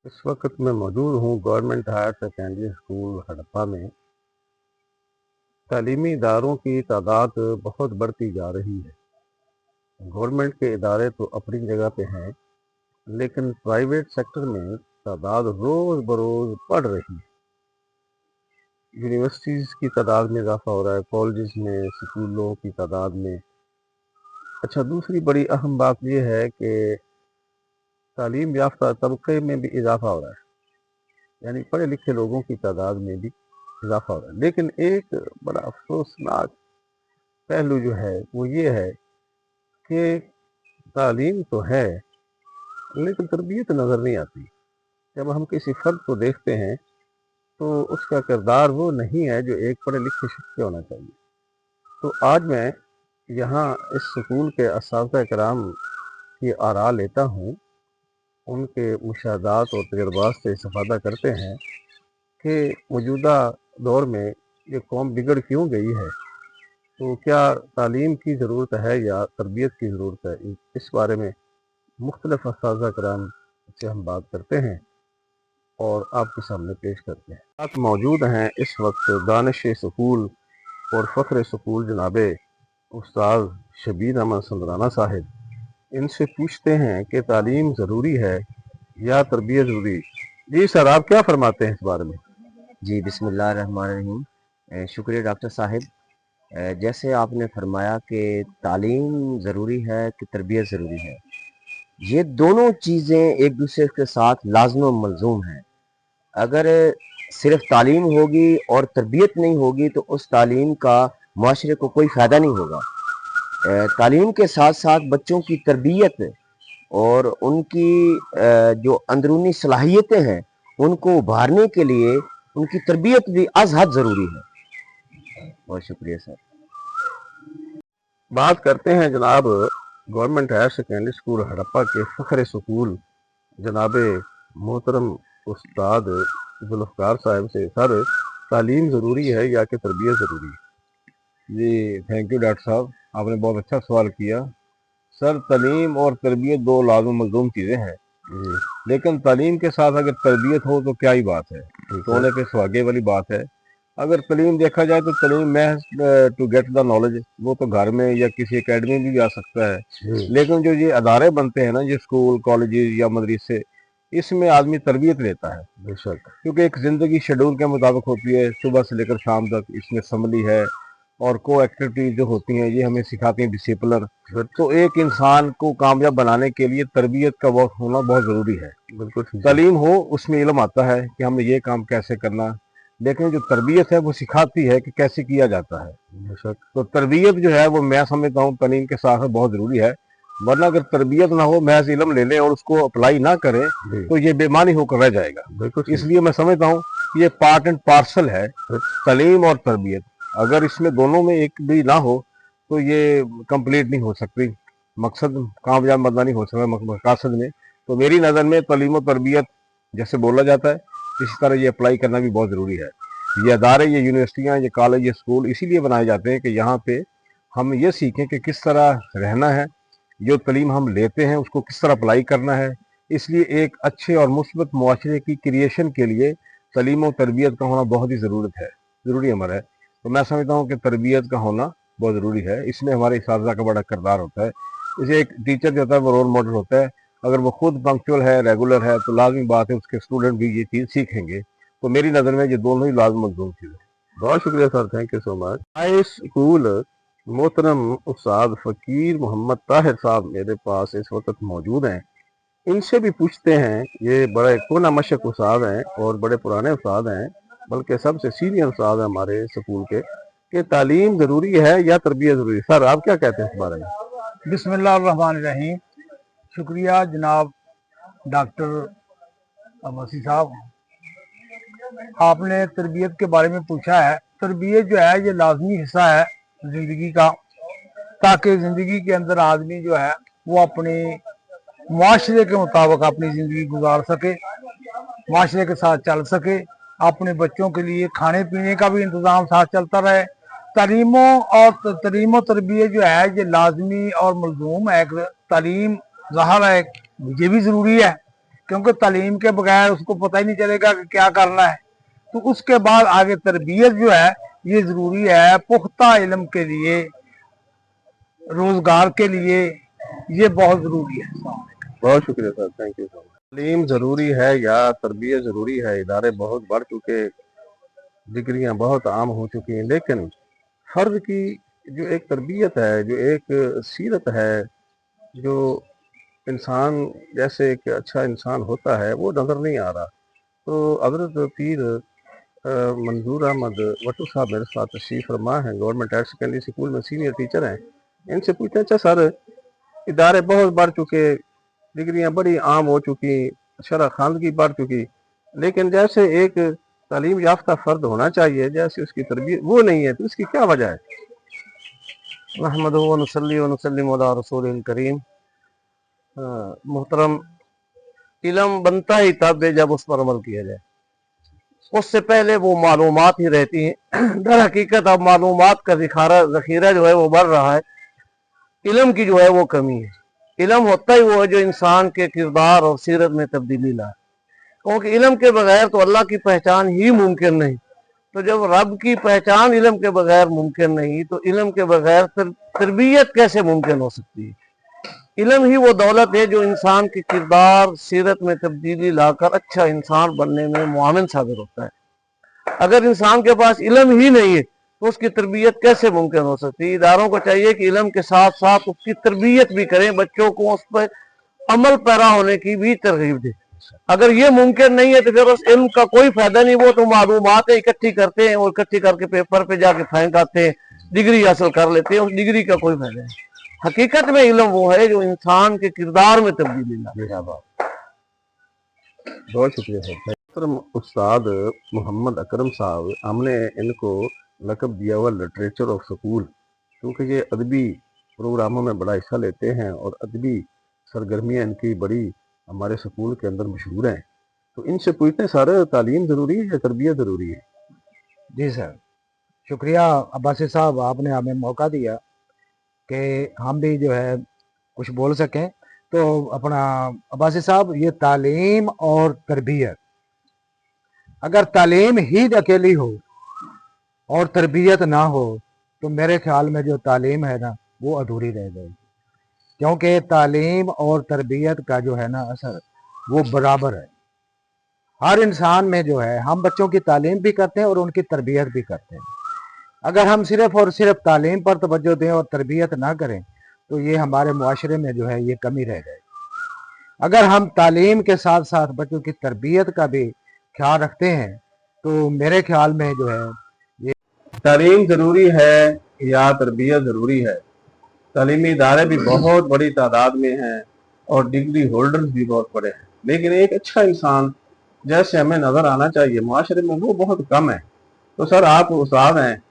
इस वक्त मैं मौजूद हूँ government higher secondary school Harappa में। तालीमी इदारों की तादाद बहुत बढ़ती जा रही है। गवर्नमेंट के इदारे तो अपनी जगह पे हैं, लेकिन प्राइवेट सेक्टर में तादाद रोज़ बरोज़ बढ़ रही है। यूनिवर्सिटीज़ की तादाद में इजाफा हो रहा है, कॉलेजेस में, स्कूलों की तादाद में। अच्छा, दूसरी बड़ी अहम बात यह है कि तालीम याफ्ता तबके में भी इजाफा हो रहा है, यानी पढ़े लिखे लोगों की तादाद में भी इजाफा हो रहा है। लेकिन एक बड़ा अफसोसनाक पहलू जो है वो ये है कि तालीम तो है, लेकिन तरबियत नज़र नहीं आती। जब हम किसी फ़र्द को देखते हैं तो उसका किरदार वो नहीं है जो एक पढ़े लिखे शख्स का होना चाहिए। तो आज मैं यहाँ इस स्कूल के असातिज़ा कराम की आरा लेता हूँ, उनके मुशाहदात और तजुर्बात से इस्तिफ़ादा करते हैं कि मौजूदा दौर में ये कौम बिगड़ क्यों गई है, तो क्या तालीम की ज़रूरत है या तरबियत की ज़रूरत है। इस बारे में मुख्तलिफ असातिज़ा कराम से हम बात करते हैं और आपके सामने पेश करते हैं। आप मौजूद हैं इस वक्त दानिश स्कूल और फ़ख्र स्कूल जनाबे उस्ताद शबीर अहमद सुंदराना साहिब। इनसे पूछते हैं कि तालीम ज़रूरी है या तरबियत ज़रूरी। जी सर, आप क्या फरमाते हैं इस बारे में। जी बिस्मिल्लाहिर्रहमानिर्रहीम। शुक्रिया डॉक्टर साहिब। जैसे आपने फरमाया कि तालीम ज़रूरी है कि तरबियत ज़रूरी है, ये दोनों चीज़ें एक दूसरे के साथ लाज़िम व मलज़ूम हैं। अगर सिर्फ तालीम होगी और तरबियत नहीं होगी तो उस तालीम का माशरे को कोई फ़ायदा नहीं होगा। तालीम के साथ साथ बच्चों की तरबियत और उनकी जो अंदरूनी सलाहियतें हैं उनको उभारने के लिए उनकी तरबियत भी अज़ हद ज़रूरी है। बहुत शुक्रिया सर। बात करते हैं जनाब government higher secondary school Harappa के फ़ख्र स्कूल जनाबे मोहतरम उस्ताद जुल्फ़कार साहब से। सर, तालीम ज़रूरी है या कि तरबियत ज़रूरी है। जी थैंक यू डॉक्टर साहब, आपने बहुत अच्छा सवाल किया। सर, तालीम और तरबियत दो लाज़िम मलज़ूम चीज़ें हैं, लेकिन तालीम के साथ अगर तरबियत हो तो क्या ही बात है, सोने पे सुहागे वाली बात है। अगर तालीम देखा जाए तो तालीम महज टू गेट द नॉलेज, वो तो घर में या किसी एकेडमी में भी आ सकता है, लेकिन जो ये अदारे बनते हैं ना, ये स्कूल कॉलेज या मदरसे, इसमें आदमी तरबियत लेता है बेशक, क्योंकि एक ज़िंदगी शेड्यूल के मुताबिक होती है, सुबह से लेकर शाम तक। इसमें असम्बली है और को एक्टिविटीज जो होती हैं ये हमें सिखाती हैं डिसिप्लिन। तो एक इंसान को कामयाब बनाने के लिए तरबियत का वक्त होना बहुत ज़रूरी है। बिल्कुल तालीम हो उसमें इल्म आता है कि हमें ये काम कैसे करना, लेकिन जो तरबियत है वो सिखाती है कि कैसे किया जाता है। बेशक। तो तरबियत जो है वो मैं समझता हूँ तालीम के साथ बहुत ज़रूरी है, वरना अगर तरबियत ना हो, महज इल्म ले लें और उसको अप्लाई ना करें तो ये बेमानी होकर रह जाएगा। इसलिए मैं समझता हूँ ये पार्ट एंड पार्सल है, तालीम और तरबियत। अगर इसमें दोनों में एक भी ना हो तो ये कंप्लीट नहीं हो सकती, मकसद कामयाब बंदा नहीं हो सकता मकसद में। तो मेरी नज़र में तालीम और तरबियत जैसे बोला जाता है, इसी तरह ये अप्लाई करना भी बहुत ज़रूरी है। ये अदारे, ये यूनिवर्सिटियाँ, ये कॉलेज, ये स्कूल इसीलिए बनाए जाते हैं कि यहाँ पे हम ये सीखें कि किस तरह रहना है, जो तालीम हम लेते हैं उसको किस तरह अप्लाई करना है। इसलिए एक अच्छे और मुस्बत मुआशरे की क्रिएशन के लिए तालीम और तरबियत का होना बहुत ही ज़रूरी अमर है। तो मैं समझता हूँ कि तरबियत का होना बहुत ज़रूरी है। इसमें हमारे इस्तिज़ा का बड़ा किरदार होता है। इसे एक टीचर जो होता है वो रोल मॉडल होता है। अगर वो खुद पंक्चुअल है, रेगुलर है, तो लाजमी बात है उसके स्टूडेंट भी ये चीज़ सीखेंगे। तो मेरी नज़र में ये दोनों ही लाजमी मलज़ूम चीज़ है। बहुत शुक्रिया sir, thank you so much. High school मोहतरम उस्ताद फ़कीर मोहम्मद ताहिर साहब मेरे पास इस वक्त मौजूद हैं। इनसे भी पूछते हैं, ये बड़े कोना मशक उस्ताद हैं और बड़े पुराने उस्ताद हैं, बल्कि सबसे सीनियर उस्ताद हैं हमारे स्कूल के, कि तालीम ज़रूरी है या तरबियत ज़रूरी है। सर, आप क्या कहते हैं इस बारे में। बिस्मिल्लाहिर्रहमानिर्रहीम। शुक्रिया जनाब डॉक्टर अब्बासी साहब, आपने तरबियत के बारे में पूछा है। तरबियत जो है ये लाजमी हिस्सा है ज़िंदगी का, ताकि ज़िंदगी के अंदर आदमी जो है वो अपने मुआशरे के मुताबिक अपनी ज़िंदगी गुजार सके, मुआशरे के साथ चल सके, अपने बच्चों के लिए खाने पीने का भी इंतज़ाम साथ चलता रहे। तालीम और तरबियत जो है ये लाजमी और मलजूम है। तालीम ज़ाहिर है ये भी ज़रूरी है क्योंकि तालीम के बगैर उसको पता ही नहीं चलेगा कि क्या करना है। तो उसके बाद आगे तरबियत जो है ये जरूरी है पुख्ता इल्म के लिए, रोजगार के लिए, ये बहुत जरूरी है। बहुत शुक्रिया sir, thank you so much. तालीम ज़रूरी है या तरबियत ज़रूरी है, इदारे बहुत बढ़ चुके, डिग्रियां बहुत आम हो चुकी हैं, लेकिन फ़र्द की जो एक तरबियत है, जो एक सीरत है, जो इंसान जैसे एक अच्छा इंसान होता है वो नज़र नहीं आ रहा। तो हज़रत पीर मंजूर अहमद वटू साहब मेरे साथ तशरीफ़ फरमा हैं, गवर्नमेंट हायर सेकेंडरी स्कूल में सीनियर टीचर हैं। इनसे पूछते हैं, अच्छा सर इदारे बहुत बढ़ चुके, डिग्रियां बड़ी आम हो चुकी, शरह खानगी बढ़ चुकी, लेकिन जैसे एक तालीम याफ्ता फ़र्द होना चाहिए जैसे उसकी तरबियत वो नहीं है, तो इसकी क्या वजह है? नहमदुहु व नुसल्ली व नुसल्लिमु अला रसूलिल करीम। मोहतरम, इल्म बनता ही तब है जब उस पर अमल किया जाए, उससे पहले वो मालूमात ही रहती हैं। दर हकीकत अब मालूमात का ज़ख़ीरा जो है वो बढ़ रहा है, इल्म की जो है वो कमी है। इल्म होता ही वो है जो इंसान के किरदार और सीरत में तब्दीली लाए, क्योंकि इल्म के बगैर तो अल्लाह की पहचान ही मुमकिन नहीं। तो जब रब की पहचान इल्म के बगैर मुमकिन नहीं, तो इल्म के बगैर तरबियत कैसे मुमकिन हो सकती है? इल्म ही वो दौलत है जो इंसान के किरदार सीरत में तब्दीली लाकर अच्छा इंसान बनने में मुआविन साबित होता है। अगर इंसान के पास इल्म ही नहीं है तो उसकी तरबियत कैसे मुमकिन हो सकती है? इदारों को चाहिए कि इल्म के साथ साथ उसकी तरबियत भी करें, बच्चों को उस पर अमल पैरा होने की भी तरगीब दे। अगर ये मुमकिन नहीं है तो फिर उस इल्म का कोई फायदा नहीं। वो तो मालूमात इकट्ठी करते हैं और इकट्ठी करके पेपर पे जाके फेंक आते हैं, डिग्री हासिल कर लेते हैं, उस डिग्री का कोई फायदा नहीं। हकीकत में इल्म वो है जो इंसान के किरदार में तब्दीली लाए। बहुत शुक्रिया सर। मोहतरम उस्ताद मोहम्मद अकरम साहब, हमने इनको लक़ब दिया हुआ लिटरेचर ऑफ स्कूल, क्योंकि ये अदबी प्रोग्रामों में बड़ा हिस्सा लेते हैं और अदबी सरगर्मियाँ इनकी बड़ी हमारे स्कूल के अंदर मशहूर हैं। तो इनसे पूछते हैं, सर तालीम ज़रूरी है या तरबियत ज़रूरी है? जी सर, शुक्रिया अब्बासी साहब, आपने हमें मौका दिया कि हम भी जो है कुछ बोल सकें। तो अपना अब्बासी साहब, ये तालीम और तरबियत, अगर तालीम ही अकेली हो और तरबियत ना हो तो मेरे ख्याल में जो तालीम है ना वो अधूरी रह जाएगी, क्योंकि तालीम और तरबियत का जो है ना असर वो बराबर है। हर इंसान में जो है, हम बच्चों की तालीम भी करते हैं और उनकी तरबियत भी करते हैं। अगर हम सिर्फ और सिर्फ तालीम पर तवज्जो दें और तरबियत ना करें तो ये हमारे मुआशरे में जो है ये कमी रह जाएगी। अगर हम तालीम के साथ साथ बच्चों की तरबियत का भी ख्याल रखते हैं तो मेरे ख्याल में जो है ये तालीम ज़रूरी है या तरबियत ज़रूरी है? तालीमी इदारे भी बहुत बड़ी तादाद में हैं और डिग्री होल्डर्स भी बहुत बड़े हैं, लेकिन एक अच्छा इंसान जैसे हमें नज़र आना चाहिए मुआशरे में वो बहुत कम है। तो सर आप उस्ताद हैं,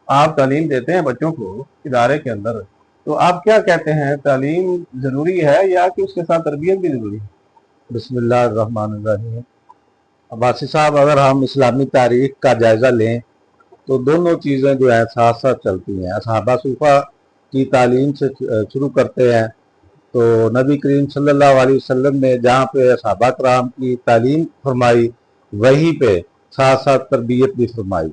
आप तालीम देते हैं बच्चों को इदारे के अंदर, तो आप क्या कहते हैं, तालीम ज़रूरी है या कि उसके साथ तरबियत भी ज़रूरी है? बिस्मिल्लाहिर्रहमानिर्रहीम। अब्बासी साहब, अगर हम इस्लामी तारीख का जायज़ा लें तो दोनों चीज़ें जो है साथ साथ चलती हैं। असहाबा सूफा की तालीम से शुरू करते हैं तो नबी करीम सल्लल्लाहु अलैहि वसल्लम ने जहाँ पे असहाबा कराम की तालीम फरमाई वहीं पे साथ साथ तरबियत भी फरमाई,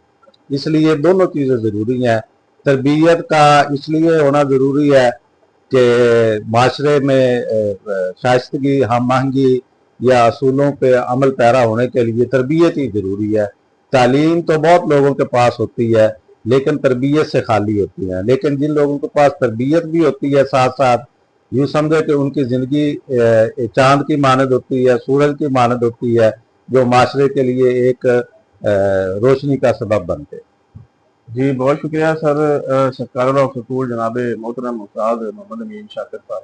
इसलिए दोनों चीज़ें ज़रूरी हैं। तरबियत का इसलिए होना ज़रूरी है कि माशरे में शाइस्तगी, हम आहंगी या असूलों पे अमल पैरा होने के लिए तरबियत ही ज़रूरी है। तालीम तो बहुत लोगों के पास होती है लेकिन तरबियत से खाली होती है, लेकिन जिन लोगों के पास तरबियत भी होती है साथ साथ, यूँ समझे कि उनकी ज़िंदगी चांद की मानद होती है, सूरज की मानद होती है, जो माशरे के लिए एक रोशनी का सबब बनते। जी बहुत शुक्रिया सर। सरकार ऑफ स्कूल जनाब मोहतरम उस्ताद मोहम्मद अमीन शाकिर साहब।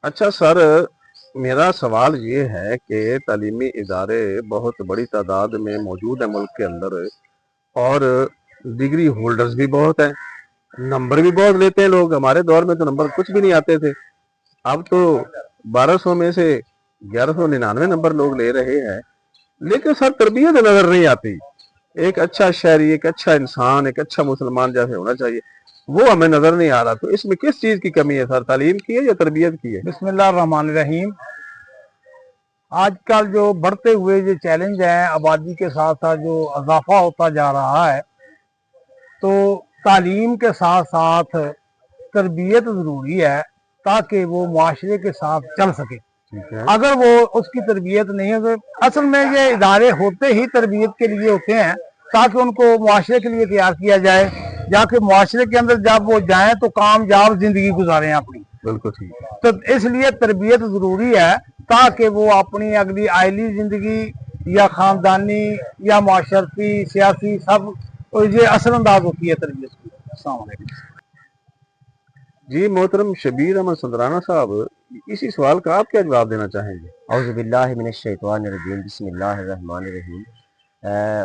अच्छा सर, मेरा सवाल ये है कि तालीमी इदारे बहुत बड़ी तादाद में मौजूद हैं मुल्क के अंदर और डिग्री होल्डर्स भी बहुत हैं, नंबर भी बहुत लेते हैं लोग। हमारे दौर में तो नंबर कुछ भी नहीं आते थे, अब तो 1200 में से 1199 नंबर लोग ले रहे हैं, लेकिन सर तरबियत नजर नहीं आती। एक अच्छा शहरी, एक अच्छा इंसान, एक अच्छा मुसलमान जैसे होना चाहिए वो हमें नजर नहीं आ रहा। तो इसमें किस चीज की कमी है सर, तालीम की है या तरबियत की है? बिस्मिल्लाहिर्रहमानिर्रहीम। आजकल जो बढ़ते हुए जो चैलेंज हैं, आबादी के साथ साथ जो इजाफा होता जा रहा है, तो तालीम के साथ साथ तरबियत ज़रूरी है ताकि वो माशरे के साथ चल सके। ठीक है। अगर वो उसकी तरबियत नहीं है तो असल में ये इदारे होते ही तरबियत के लिए होते हैं ताकि उनको माशरे के लिए तैयार किया जाए, जाके माशरे के अंदर जब वो जाएं तो कामयाब जिंदगी गुजारें अपनी। बिल्कुल ठीक है। तो इसलिए तरबियत जरूरी है ताकि वो अपनी अगली आइली जिंदगी या खानदानी या माशरती सियासी सब ये असरअंदाज होती है तरबियत की। अस्सलाम वालेकुम। जी मोहतरम शबीर अहमद संदराना साहब, इसी सवाल का आप क्या जवाब देना चाहेंगे? औज़ुबिल्लाहि मिनश्शैतानिर्रजीम, बिस्मिल्लाहिर्रहमानिर्रहीम।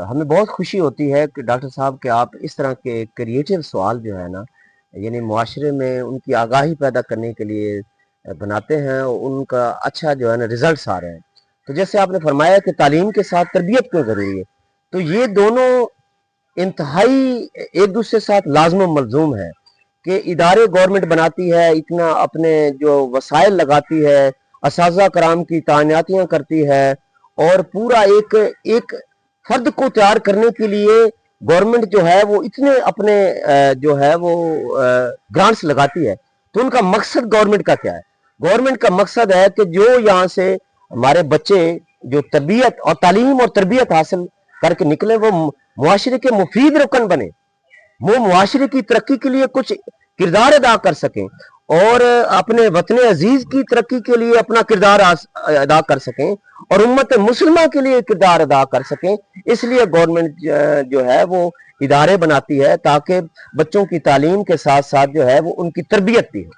हमें बहुत खुशी होती है कि डॉक्टर साहब कि आप इस तरह के क्रिएटिव सवाल जो है ना, यानी मुआशरे में उनकी आगाही पैदा करने के लिए बनाते हैं, उनका अच्छा जो है ना रिजल्ट्स आ रहे हैं। तो जैसे आपने फरमाया कि तालीम के साथ तरबियत क्यों ज़रूरी है, तो ये दोनों इंतहाई एक दूसरे के साथ लाज़िम व मलज़ूम है कि इदारे गवर्नमेंट बनाती है, इतना अपने जो वसाइल लगाती है, असातिज़ा कराम की तैनातियाँ करती है और पूरा एक फर्द को तैयार करने के लिए गवर्नमेंट जो है वो इतने अपने जो है वो ग्रांट्स लगाती है। तो उनका मकसद गवर्नमेंट का क्या है? गवर्नमेंट का मकसद है कि जो यहाँ से हमारे बच्चे जो तरबियत और तालीम और तरबियत हासिल करके निकले वो मुआशरे के मुफीद रुकन बने, वो मुआशरे की तरक्की के लिए कुछ किरदार अदा कर सकें और अपने वतन अजीज की तरक्की के लिए अपना किरदार अदा कर सकें और उम्मत मुसलमान के लिए किरदार अदा कर सकें। इसलिए गवर्नमेंट जो है वो इदारे बनाती है ताकि बच्चों की तालीम के साथ साथ जो है वो उनकी तरबियत भी हो।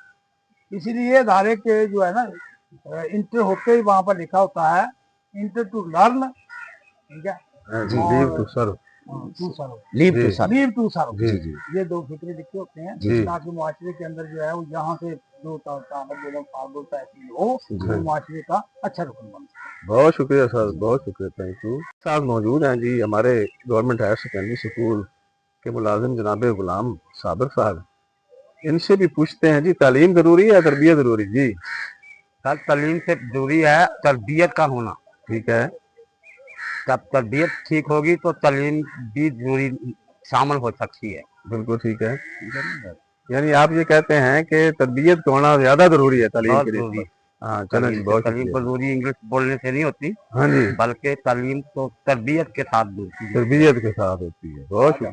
इसीलिए इदारे के जो है ना इंटर होते ही वहां पर लिखा होता है इंटर टू लर्न, ठीक है, leave to serve. Leave to serve. Leave to serve, जी जी ये दो फिक्रे लिखे होते हैं जी। ताकि मुआशरे के अंदर जो है वो यहाँ से जो तहसील हो वो मुआशरे का अच्छा रुकन बन सके। बहुत शुक्रिया सर, बहुत शुक्रिया, थैंक यू। साहब मौजूद हैं जी हमारे गवर्नमेंट हायर सेकेंडरी स्कूल के मुलाजिम जनाब गुलाम साबिर साहब, इनसे भी पूछते हैं जी तालीम ज़रूरी है या तरबियत ज़रूरी? जी सर, तालीम से जरूरी है तरबियत का होना। ठीक है। जब तरबियत ठीक होगी तो तालीम भी जरूरी शामिल हो सकती है। बिल्कुल ठीक है। यानी आप ये कहते हैं कि तरबियत का होना ज़्यादा ज़रूरी है तालीम के लिए? हाँ चलें जी, बहुत तालीम को जरूरी इंग्लिश बोलने से नहीं होती, हाँ जी, बल्कि तालीम तो तरबियत के साथ होती है। तरबियत के साथ होती है। बहुत शुक्रिया।